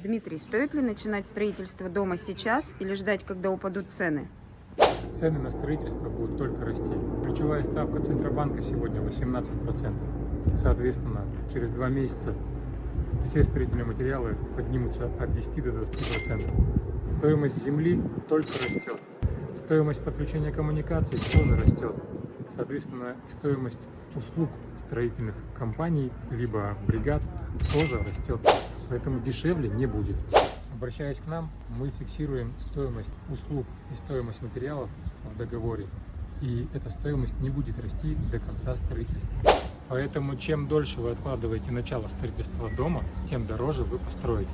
Дмитрий, стоит ли начинать строительство дома сейчас или ждать, когда упадут цены? Цены на строительство будут только расти. Ключевая ставка Центробанка сегодня 18%. Соответственно, через 2 месяца все строительные материалы поднимутся от 10 до 20%. Стоимость земли только растет. Стоимость подключения коммуникаций тоже растет. Соответственно, и стоимость услуг строительных компаний либо бригад тоже растет. Поэтому дешевле не будет. Обращаясь к нам, мы фиксируем стоимость услуг и стоимость материалов в договоре. И эта стоимость не будет расти до конца строительства. Поэтому чем дольше вы откладываете начало строительства дома, тем дороже вы построитесь.